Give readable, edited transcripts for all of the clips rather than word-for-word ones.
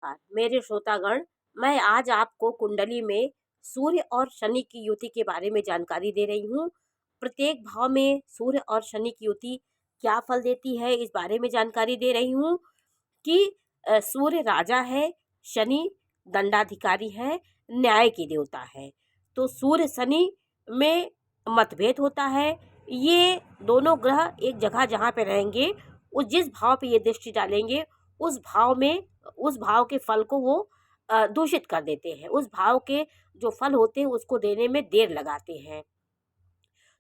नमस्कार मेरे श्रोतागण। मैं आज आपको कुंडली में सूर्य और शनि की युति के बारे में जानकारी दे रही हूँ। प्रत्येक भाव में सूर्य और शनि की युति क्या फल देती है, इस बारे में जानकारी दे रही हूँ कि सूर्य राजा है, शनि दंडाधिकारी है, न्याय के देवता है। तो सूर्य शनि में मतभेद होता है। ये दोनों ग्रह एक जगह जहाँ पे रहेंगे, उस जिस भाव पे ये दृष्टि डालेंगे उस भाव के फल को वो दूषित कर देते हैं। उस भाव के जो फल होते हैं उसको देने में देर लगाते हैं।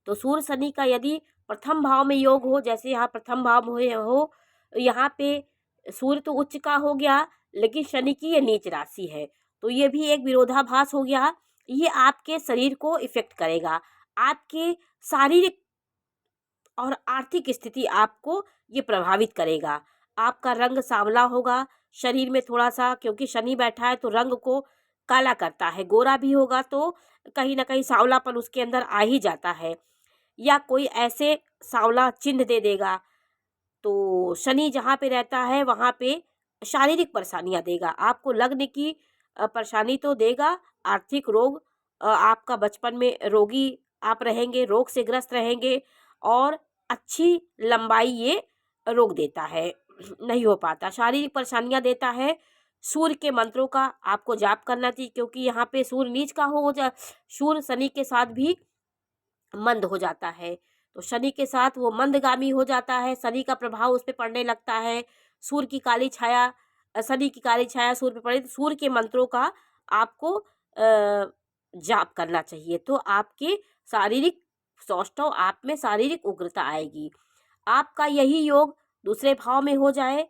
तो सूर्य शनि का यदि प्रथम भाव में योग हो, जैसे यहाँ प्रथम भाव में हो, यहाँ पे सूर्य तो उच्च का हो गया, लेकिन शनि की ये नीच राशि है, तो ये भी एक विरोधाभास हो गया। ये आपके शरीर को इफेक्ट करेगा, आपके शारीरिक और आर्थिक स्थिति आपको ये प्रभावित करेगा। आपका रंग सांवला होगा, शरीर में थोड़ा सा, क्योंकि शनि बैठा है तो रंग को काला करता है। गोरा भी होगा तो कहीं ना कहीं सांवलापन उसके अंदर आ ही जाता है, या कोई ऐसे सांवला चिन्ह दे देगा। तो शनि जहाँ पे रहता है वहाँ पे शारीरिक परेशानियाँ देगा, आपको लग्न की परेशानी तो देगा। आर्थिक रोग, आपका बचपन में रोगी आप रहेंगे, रोग से ग्रस्त रहेंगे, और अच्छी लंबाई ये रोक देता है, नहीं हो पाता। शारीरिक परेशानियां देता है। सूर्य के मंत्रों का आपको जाप करना चाहिए, क्योंकि यहाँ पे सूर्य नीच का सूर्य शनि के साथ भी मंद हो जाता है, तो शनि के साथ वो मंदगामी हो जाता है, शनि का प्रभाव उस पर पड़ने लगता है। सूर्य की काली छाया, शनि की काली छाया सूर्य पे पड़े, तो सूर्य के मंत्रों का आपको जाप करना चाहिए, तो आपके शारीरिक सौष्ठव, आप में शारीरिक उग्रता आएगी। आपका यही योग दूसरे भाव में हो जाए,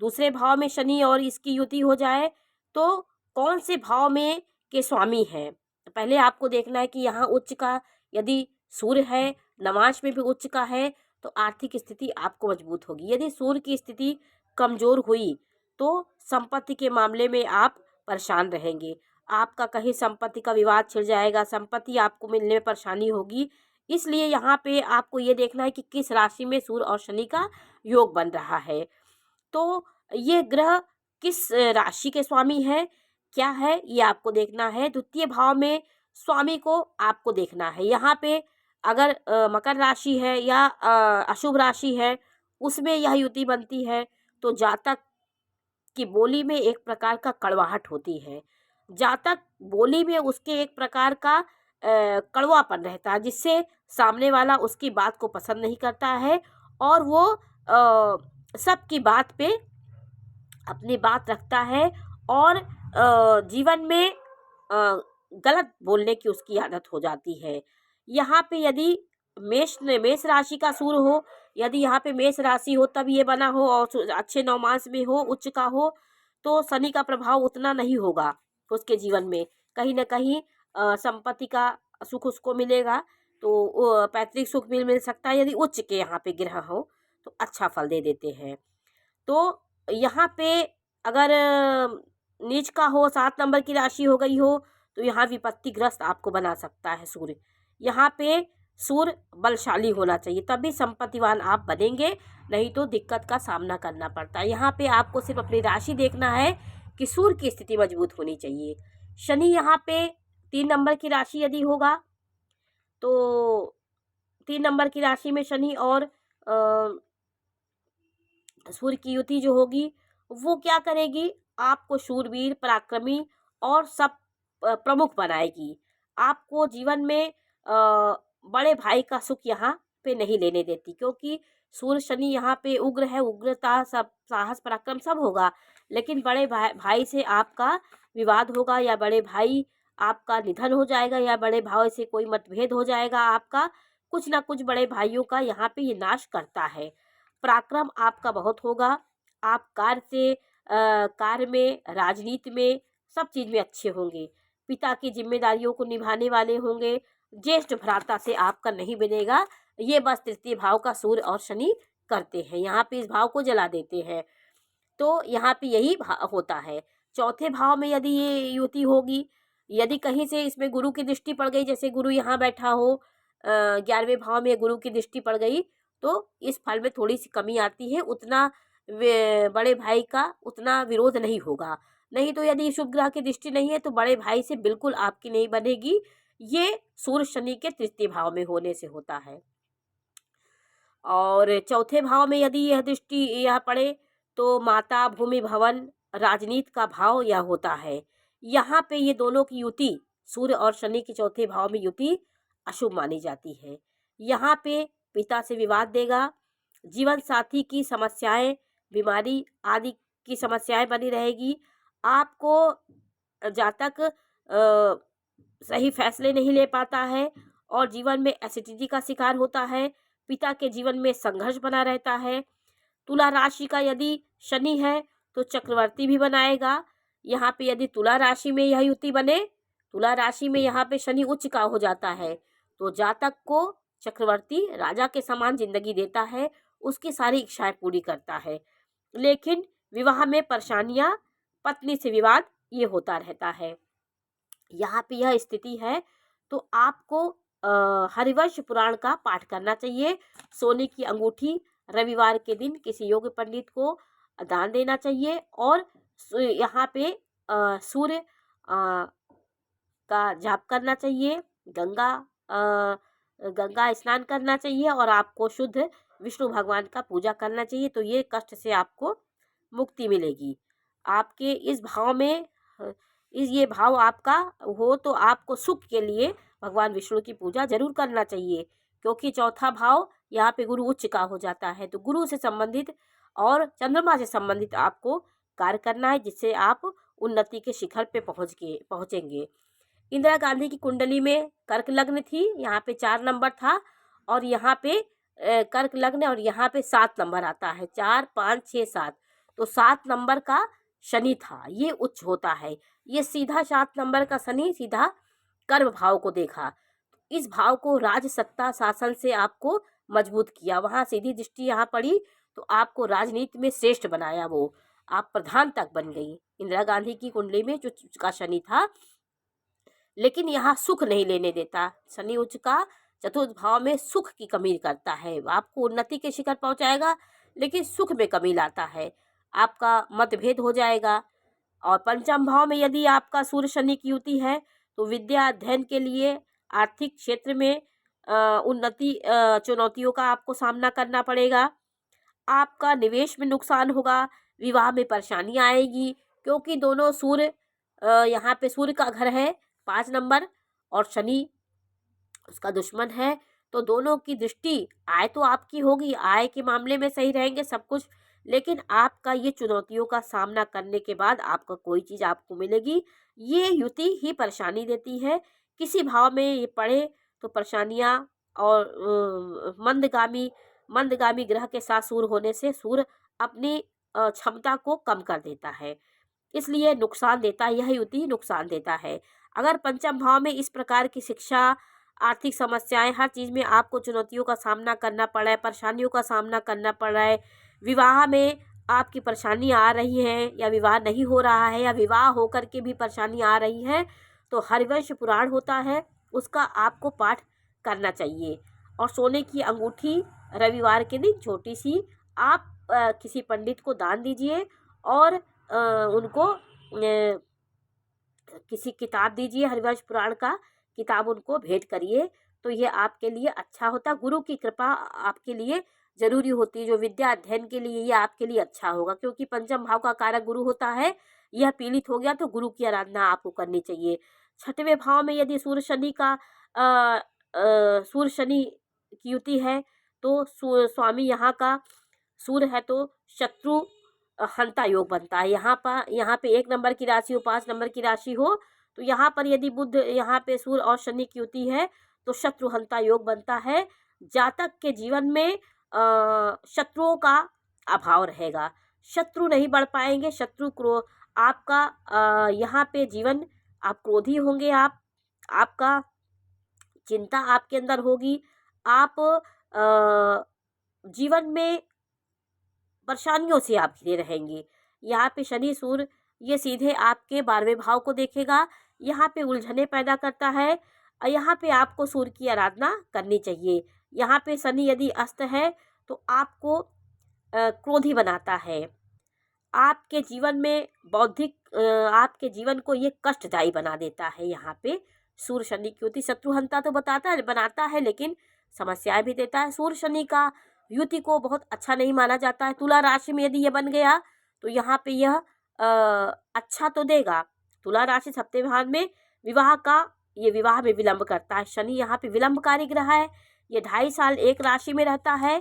दूसरे भाव में शनि और इसकी युति हो जाए, तो कौन से भाव में के स्वामी हैं, पहले आपको देखना है कि यहाँ उच्च का यदि सूर्य है, नवांश में भी उच्च का है, तो आर्थिक स्थिति आपको मजबूत होगी। यदि सूर्य की स्थिति कमजोर हुई तो संपत्ति के मामले में आप परेशान रहेंगे, आपका कहीं संपत्ति का विवाद छिड़ जाएगा, संपत्ति आपको मिलने में परेशानी होगी। इसलिए यहाँ पे आपको ये देखना है कि किस राशि में सूर्य और शनि का योग बन रहा है, तो ये ग्रह किस राशि के स्वामी है, क्या है, ये आपको देखना है। द्वितीय भाव में स्वामी को आपको देखना है। यहाँ पे अगर मकर राशि है या अशुभ राशि है, उसमें यह युति बनती है, तो जातक की बोली में एक प्रकार का कड़वाहट होती है। जातक बोली में उसके एक प्रकार का कड़वापन रहता है, जिससे सामने वाला उसकी बात को पसंद नहीं करता है, और वो सबकी बात पे अपनी बात रखता है, और जीवन में गलत बोलने की उसकी आदत हो जाती है। यहाँ पे यदि मेष राशि का सूर्य हो, यदि यहाँ पे मेष राशि हो तब ये बना हो, और अच्छे नवमास में हो, उच्च का हो, तो शनि का प्रभाव उतना नहीं होगा उसके जीवन में। कहीं ना कहीं संपत्ति का सुख उसको मिलेगा, तो पैतृक सुख मिल सकता है। यदि उच्च के यहाँ पे ग्रह हो तो अच्छा फल दे देते हैं। तो यहाँ पे अगर नीच का हो, 7 नंबर की राशि हो गई हो, तो यहाँ विपत्तिग्रस्त आपको बना सकता है सूर्य। यहाँ पे सूर्य बलशाली होना चाहिए, तभी संपत्तिवान आप बनेंगे, नहीं तो दिक्कत का सामना करना पड़ता है। यहाँ पे आपको सिर्फ अपनी राशि देखना है कि सूर्य की स्थिति मजबूत होनी चाहिए। शनि यहाँ पे 3 नंबर की राशि यदि होगा, तो 3 नंबर की राशि में शनि और सूर्य की युति जो होगी, वो क्या करेगी, आपको शूरवीर, पराक्रमी और सब प्रमुख बनाएगी। आपको जीवन में बड़े भाई का सुख यहाँ पे नहीं लेने देती, क्योंकि सूर्य शनि यहाँ पे उग्र है। उग्रता, सब साहस पराक्रम सब होगा, लेकिन बड़े भाई से आपका विवाद होगा, या बड़े भाई आपका निधन हो जाएगा, या बड़े भाई से कोई मतभेद हो जाएगा आपका। कुछ ना कुछ बड़े भाइयों का यहाँ पे ये नाश करता है। पराक्रम आपका बहुत होगा, आप कार्य में, राजनीति में, सब चीज़ में अच्छे होंगे। पिता की जिम्मेदारियों को निभाने वाले होंगे। ज्येष्ठ भ्राता से आपका नहीं बनेगा। ये बस तृतीय भाव का सूर्य और शनि करते हैं, यहाँ पे इस भाव को जला देते हैं, तो यहाँ पे यही होता है। चौथे भाव में यदि ये युति होगी, यदि कहीं से इसमें गुरु की दृष्टि पड़ गई, जैसे गुरु यहाँ बैठा हो, 11वें भाव में गुरु की दृष्टि पड़ गई, तो इस फल में थोड़ी सी कमी आती है। उतना बड़े भाई का उतना विरोध नहीं होगा, नहीं तो यदि शुभ ग्रह की दृष्टि नहीं है तो बड़े भाई से बिल्कुल आपकी नहीं बनेगी। ये सूर्य शनि के तृतीय भाव में होने से होता है। और चौथे भाव में यदि यह दृष्टि यह पड़े तो माता, भूमि, भवन, राजनीति का भाव यह होता है। यहाँ पे ये दोनों की युति, सूर्य और शनि के चौथे भाव में युति अशुभ मानी जाती है। यहाँ पे पिता से विवाद देगा, जीवन साथी की समस्याएं, बीमारी आदि की समस्याएं बनी रहेगी। आपको जातक सही फैसले नहीं ले पाता है और जीवन में एसिडिटी का शिकार होता है। पिता के जीवन में संघर्ष बना रहता है। तुला राशि का यदि शनि है तो चक्रवर्ती भी बनाएगा। यहाँ पे यदि तुला राशि में यह युति बने, तुला राशि में यहाँ पे शनि उच्च का हो जाता है तो जातक को चक्रवर्ती राजा के समान जिंदगी देता है, उसकी सारी इच्छाएं पूरी करता है। लेकिन विवाह में परेशानियां, पत्नी से विवाद ये होता रहता है। यहाँ पे यह स्थिति है तो आपको हरिवंश पुराण का पाठ करना चाहिए। सोने की अंगूठी रविवार के दिन किसी योग्य पंडित को दान देना चाहिए और यहाँ पे सूर्य का जाप करना चाहिए, गंगा स्नान करना चाहिए और आपको शुद्ध विष्णु भगवान का पूजा करना चाहिए। तो ये कष्ट से आपको मुक्ति मिलेगी। आपके इस भाव में ये भाव आपका हो तो आपको सुख के लिए भगवान विष्णु की पूजा जरूर करना चाहिए, क्योंकि चौथा भाव यहाँ पे गुरु उच्च का हो जाता है। तो गुरु से संबंधित और चंद्रमा से संबंधित आपको कार्य करना है, जिससे आप उन्नति के शिखर पे पहुँचेंगे। इंदिरा गांधी की कुंडली में कर्क लग्न थी, यहाँ पे 4 नंबर था और यहाँ पे कर्क लग्न और यहाँ पे 7 नंबर आता है, 4, 5, 6, 7। तो 7 नंबर का शनि था, ये उच्च होता है। ये सीधा 7 नंबर का शनि सीधा कर्म भाव को देखा, इस भाव को राज सत्ता शासन से आपको मजबूत किया। वहाँ सीधी दृष्टि यहाँ पड़ी तो आपको राजनीति में श्रेष्ठ बनाया, वो आप प्रधान तक बन गई। इंदिरा गांधी की कुंडली में जो का शनि था, लेकिन यहाँ सुख नहीं लेने देता। शनि उच्च का चतुर्थ भाव में सुख की कमी करता है, आपको उन्नति के शिखर पहुँचाएगा लेकिन सुख में कमी लाता है, आपका मतभेद हो जाएगा। और पंचम भाव में यदि आपका सूर्य शनि की युति है तो विद्या अध्ययन के लिए आर्थिक क्षेत्र में उन्नति चुनौतियों का आपको सामना करना पड़ेगा। आपका निवेश में नुकसान होगा, विवाह में परेशानी आएगी, क्योंकि दोनों सूर्य यहाँ पे सूर्य का घर है 5 नंबर और शनि उसका दुश्मन है। तो दोनों की दृष्टि, आय तो आपकी होगी, आय के मामले में सही रहेंगे सब कुछ, लेकिन आपका ये चुनौतियों का सामना करने के बाद आपका कोई चीज़ आपको मिलेगी। ये युति ही परेशानी देती है। किसी भाव में ये पड़े तो परेशानियाँ और मंदगामी ग्रह के साथ सूर्य होने से सूर्य अपनी क्षमता को कम कर देता है, इसलिए नुकसान देता है, यह युति नुकसान देता है। अगर पंचम भाव में इस प्रकार की शिक्षा, आर्थिक समस्याएं, हर चीज़ में आपको चुनौतियों का सामना करना पड़ रहा है, परेशानियों का सामना करना पड़ रहा है, विवाह में आपकी परेशानी आ रही है या विवाह नहीं हो रहा है या विवाह होकर के भी परेशानी आ रही है, तो हरिवंश पुराण होता है, उसका आपको पाठ करना चाहिए। और सोने की अंगूठी रविवार के दिन छोटी सी आप किसी पंडित को दान दीजिए और उनको किसी किताब दीजिए, हरिवंश पुराण का किताब उनको भेंट करिए, तो ये आपके लिए अच्छा होता। गुरु की कृपा आपके लिए जरूरी होती है, जो विद्या अध्ययन के लिए ये आपके लिए अच्छा होगा, क्योंकि पंचम भाव का कारक गुरु होता है। यह पीड़ित हो गया तो गुरु की आराधना आपको करनी चाहिए। 6वें भाव में यदि सूर्य शनि की युति है तो स्वामी यहाँ का सूर्य है तो शत्रु हंता योग बनता है। यहाँ पे 1 नंबर की राशि हो, 5 नंबर की राशि हो, तो यहाँ पर यदि बुध यहाँ पे सूर्य और शनि की युति है तो शत्रु हंता योग बनता है। जातक के जीवन में शत्रुओं का अभाव रहेगा, शत्रु नहीं बढ़ पाएंगे, शत्रु क्रोध आपका यहाँ पे जीवन, आप क्रोधी होंगे, आपका चिंता आपके अंदर होगी, आप जीवन में परेशानियों से आप घिरे रहेंगे। यहाँ पे शनि सूर्य ये सीधे आपके 12वें भाव को देखेगा, यहाँ पे उलझने पैदा करता है और यहाँ पे आपको सूर्य की आराधना करनी चाहिए। यहाँ पे शनि यदि अस्त है तो आपको क्रोधी बनाता है, आपके जीवन में आपके जीवन को ये कष्टदायी बना देता है। यहाँ पे सूर्य शनि की युति शत्रुहंता तो बनाता है, लेकिन समस्याएं भी देता है। सूर्य शनि का युति को बहुत अच्छा नहीं माना जाता है। तुला राशि में यदि ये बन गया तो यहाँ पे यह अच्छा तो देगा। तुला राशि सप्तम भाव में विवाह में विलंब करता है। शनि यहाँ पे विलंबकारी ग्रह है। ये 2.5 साल एक राशि में रहता है।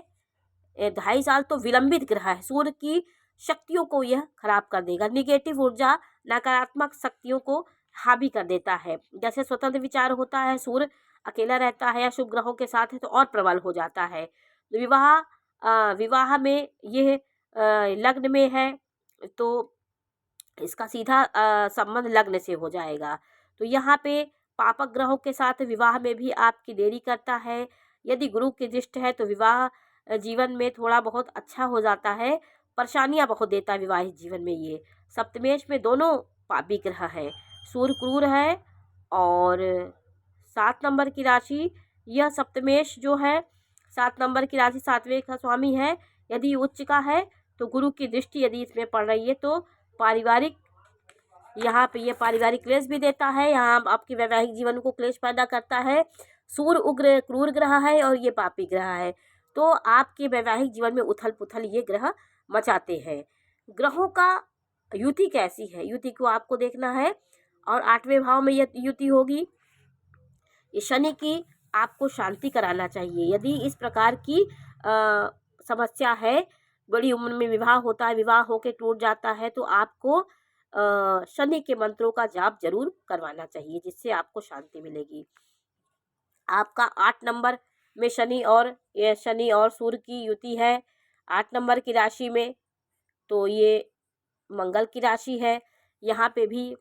2.5 साल तो विलंबित ग्रह है। सूर्य की शक्तियों को यह खराब कर देगा। निगेटिव ऊर्जा, नकारात्मक शक्तियों को हावी कर देता है। जैसे स्वतंत्र विचार होता है, सूर्य अकेला रहता है या शुभ ग्रहों के साथ है तो और प्रबल हो जाता है। विवाह में यह लग्न में है तो इसका सीधा संबंध लग्न से हो जाएगा। तो यहाँ पे पापक ग्रहों के साथ विवाह में भी आपकी देरी करता है। यदि गुरु की दृष्टि है तो विवाह जीवन में थोड़ा बहुत अच्छा हो जाता है। परेशानियां बहुत देता है विवाहित जीवन में। ये सप्तमेश में दोनों पापी ग्रह है। सूर्य क्रूर है और 7 नंबर की राशि, यह सप्तमेश जो है 7 नंबर की राशि 7वें का स्वामी है। यदि उच्च का है तो गुरु की दृष्टि यदि इसमें पड़ रही है तो पारिवारिक, यहाँ पे ये पारिवारिक क्लेश भी देता है। यहाँ आपके वैवाहिक जीवन को क्लेश पैदा करता है। सूर्य उग्र क्रूर ग्रह है और ये पापी ग्रह है, तो आपके वैवाहिक जीवन में उथल पुथल ये ग्रह मचाते हैं। ग्रहों का युति कैसी है, युति को आपको देखना है। और 8वें भाव में यह युति होगी। ये शनि की आपको शांति कराना चाहिए। यदि इस प्रकार की समस्या है, बड़ी उम्र में विवाह होता है, विवाह होके टूट जाता है, तो आपको शनि के मंत्रों का जाप जरूर करवाना चाहिए, जिससे आपको शांति मिलेगी। आपका 8 नंबर में शनि और सूर्य की युति है 8 नंबर की राशि में, तो ये मंगल की राशि है। यहाँ पे भी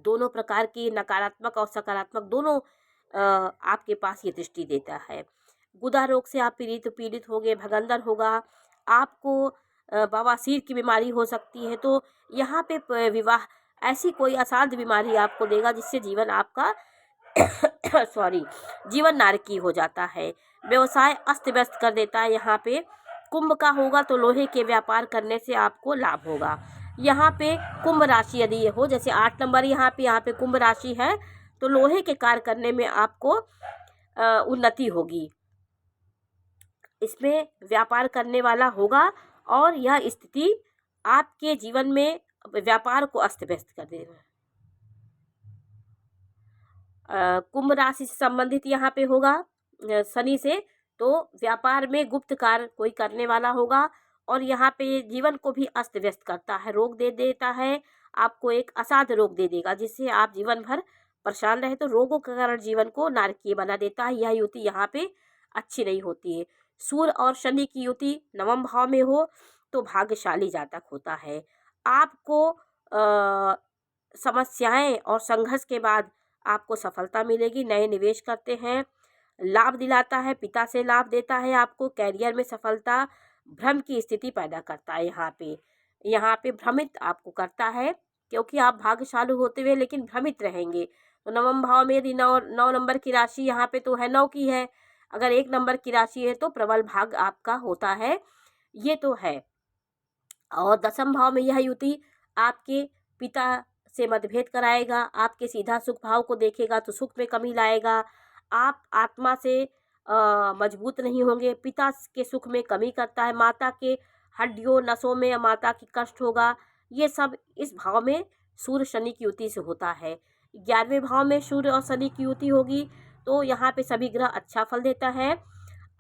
दोनों प्रकार की नकारात्मक और सकारात्मक दोनों आपके पास ये दृष्टि देता है। गुदा रोग से आप पीड़ित होंगे, भगंदर होगा, आपको बवासीर की बीमारी हो सकती है। तो यहाँ पे विवाह ऐसी कोई असाध्य बीमारी आपको देगा जिससे जीवन आपका जीवन नारकीय हो जाता है। व्यवसाय अस्त व्यस्त कर देता है। यहाँ पे कुंभ का होगा तो लोहे के व्यापार करने से आपको लाभ होगा। यहाँ पे कुंभ राशि यदि ये हो, जैसे 8 नंबर यहाँ पे कुंभ राशि है, तो लोहे के कार्य करने में आपको उन्नति होगी। इसमें व्यापार करने वाला होगा और यह स्थिति आपके जीवन में व्यापार को अस्त व्यस्त कर देगा। कुंभ राशि से संबंधित यहाँ पे होगा शनि से, तो व्यापार में गुप्त कार्य कोई करने वाला होगा और यहाँ पे जीवन को भी अस्त व्यस्त करता है, रोग दे देता है आपको, एक असाध्य रोग दे देगा जिससे आप जीवन भर परेशान रहे। तो रोगों के कारण जीवन को नारकीय बना देता है। यह युति यहाँ पे अच्छी नहीं होती है। सूर्य और शनि की युति 9वें भाव में हो तो भाग्यशाली जातक होता है। आपको समस्याएं और संघर्ष के बाद आपको सफलता मिलेगी। नए निवेश करते हैं, लाभ दिलाता है, पिता से लाभ देता है आपको। कैरियर में सफलता, भ्रम की स्थिति पैदा करता है। यहाँ पे भ्रमित आपको करता है, क्योंकि आप भाग्यशाली होते हुए लेकिन भ्रमित रहेंगे। तो 9वें भाव में यदि 9 नंबर की राशि यहाँ पे तो है 9 की है, अगर 1 नंबर की राशि है तो प्रबल भाग आपका होता है, ये तो है। और 10वें भाव में यह युति आपके पिता से मतभेद कराएगा, आपके सीधा सुख भाव को देखेगा तो सुख में कमी लाएगा। आप आत्मा से मजबूत नहीं होंगे, पिता के सुख में कमी करता है। माता के हड्डियों नसों में माता की कष्ट होगा। ये सब इस भाव में सूर्य शनि की युति से होता है। 11वें भाव में सूर्य और शनि की युति होगी तो यहाँ पे सभी ग्रह अच्छा फल देता है।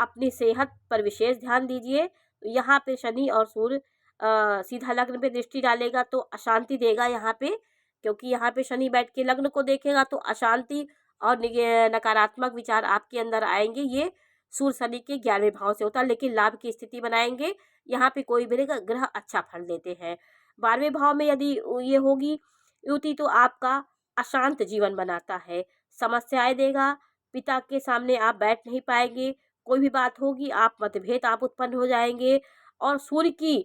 अपनी सेहत पर विशेष ध्यान दीजिए। यहाँ पे शनि और सूर्य सीधा लग्न पे दृष्टि डालेगा तो अशांति देगा यहाँ पे, क्योंकि यहाँ पे शनि बैठ के लग्न को देखेगा तो अशांति और नकारात्मक विचार आपके अंदर आएंगे। ये सूर्य शनि के 11वें भाव से होता है, लेकिन लाभ की स्थिति बनाएंगे। यहाँ पे कोई भी ग्रह अच्छा फल देते हैं। 12वें भाव में यदि ये होगी युति तो आपका अशांत जीवन बनाता है, समस्याएं देगा। पिता के सामने आप बैठ नहीं पाएंगे, कोई भी बात होगी आप मतभेद आप उत्पन्न हो जाएंगे। और सूर्य की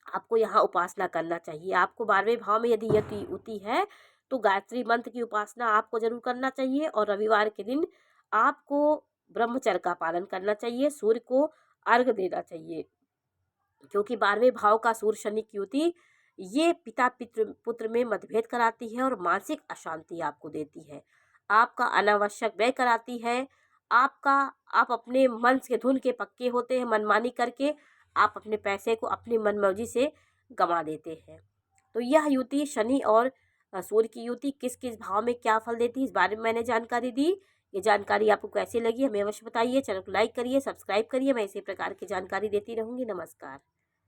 आपको यहाँ उपासना करना चाहिए। आपको 12वें भाव में यदि युति है तो गायत्री मंत्र की उपासना आपको जरूर करना चाहिए। और रविवार के दिन आपको ब्रह्मचर्य का पालन करना चाहिए, सूर्य को अर्घ देना चाहिए। क्योंकि 12वें भाव का सूर्य शनि की युति ये पिता पितृ पुत्र में मतभेद कराती है और मानसिक अशांति आपको देती है, आपका अनावश्यक व्यय कराती है, आपका आप अपने मन के धुन के पक्के होते हैं, मनमानी करके आप अपने पैसे को अपनी मनमर्जी से गंवा देते हैं। तो यह युति शनि और सूर्य की युति किस किस भाव में क्या फल देती है, इस बारे में मैंने जानकारी दी। ये जानकारी आपको कैसी लगी हमें अवश्य बताइए। चैनल को लाइक करिए, सब्सक्राइब करिए। मैं इसी प्रकार की जानकारी देती रहूँगी। नमस्कार।